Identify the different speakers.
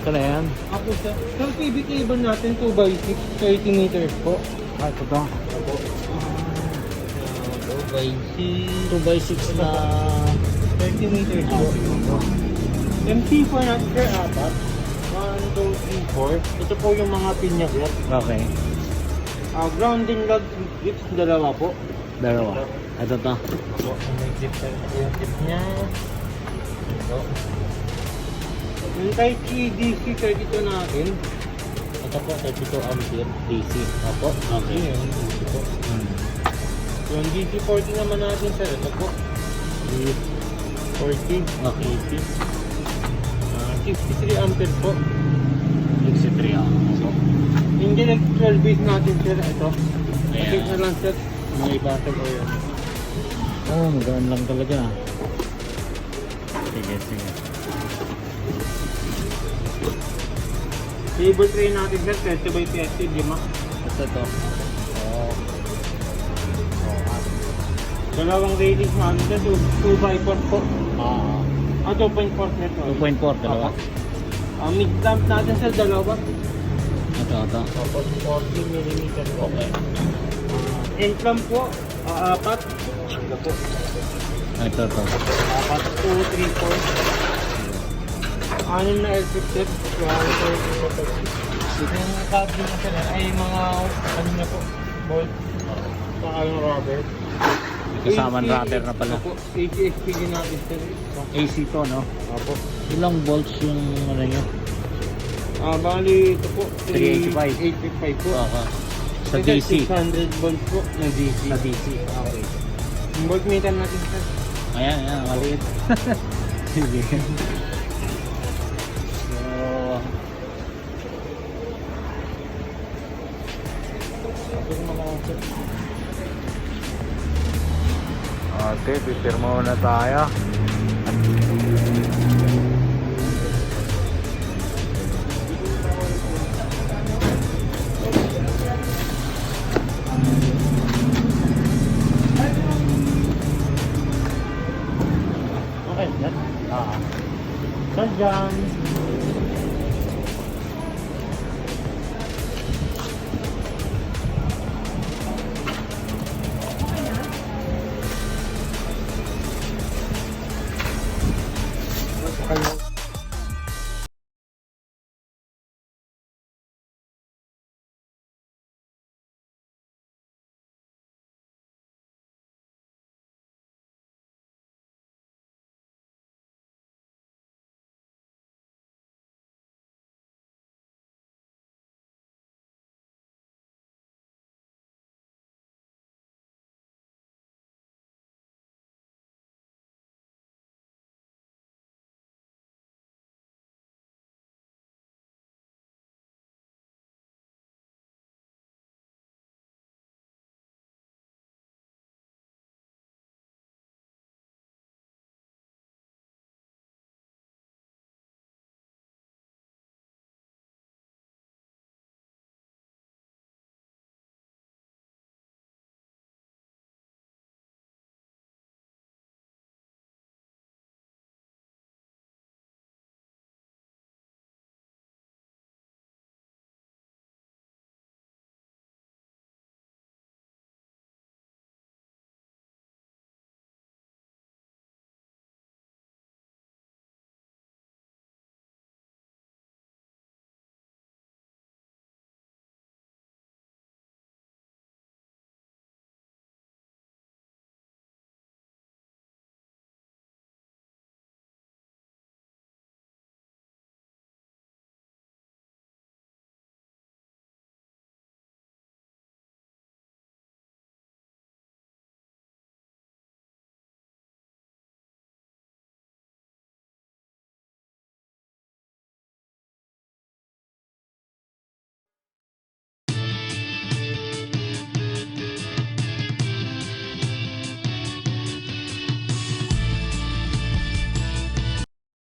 Speaker 1: Ito na yan.
Speaker 2: Ako sa PV cable natin 2x6, 30 meters po.
Speaker 1: Ah, ito to.
Speaker 2: Ako. 2x6.
Speaker 1: 2x6 na...
Speaker 2: 30 meters po. MC4 natin sir, apat. 1, 2, 3, 4. Ito po yung mga pinyakot.
Speaker 1: Okay.
Speaker 2: Grounding log grips, dalawa po.
Speaker 1: Dalawa. Ito to.
Speaker 2: Ito, may grip sa yung grip niya. Ito. Yung type C DC 32 natin. Ito po, 32 ampere DC. Opo.
Speaker 1: Okay.
Speaker 2: Yun, DC po. Yung DC40 naman natin sir, ito po. DC40.
Speaker 1: Okay.
Speaker 2: 53 ampere po.
Speaker 1: 63 ah.
Speaker 2: So, yung electrical base natin sir, ito.
Speaker 1: Ayan.
Speaker 2: Update na lang sir. May ibasa ko yun.
Speaker 1: Oh, magaan lang talaga. Sige, sige.
Speaker 2: Cable tray natin sir, 30 by 30, 5.
Speaker 1: Ito to. Oh.
Speaker 2: Dalawang ratings natin sir, 2 by 4 po.
Speaker 1: Ah.
Speaker 2: 2.4 sir.
Speaker 1: 2.4 dalawa.
Speaker 2: Mid clamp natin sir, dalawa.
Speaker 1: Ito, ito.
Speaker 2: 40mm po.
Speaker 1: Okay.
Speaker 2: End clamp po, 4. Ito po.
Speaker 1: Ito, ito.
Speaker 2: 4, 2, 3, 4. 6 na electric set. Ito yung cable na sir, ay mga ano na po, bolt. Saka yung rubber.
Speaker 1: Kasama ng rubber na pala.
Speaker 2: Opo, ACSPG natin sir.
Speaker 1: AC to, no?
Speaker 2: Opo.
Speaker 1: Ilang volts yung ano nyo?
Speaker 2: Bali ito po,
Speaker 1: 385.
Speaker 2: 885 po.
Speaker 1: Sa
Speaker 2: Ito,
Speaker 1: DC.
Speaker 2: 600 volts po na DC.
Speaker 1: Sa DC. Okay.
Speaker 2: Yung voltmeter natin sir.
Speaker 1: Ayan, ayan. Maliit. Sige. Ate, pipirma muna tayo.
Speaker 2: Okay, yan.
Speaker 1: Ah.
Speaker 2: Sir John.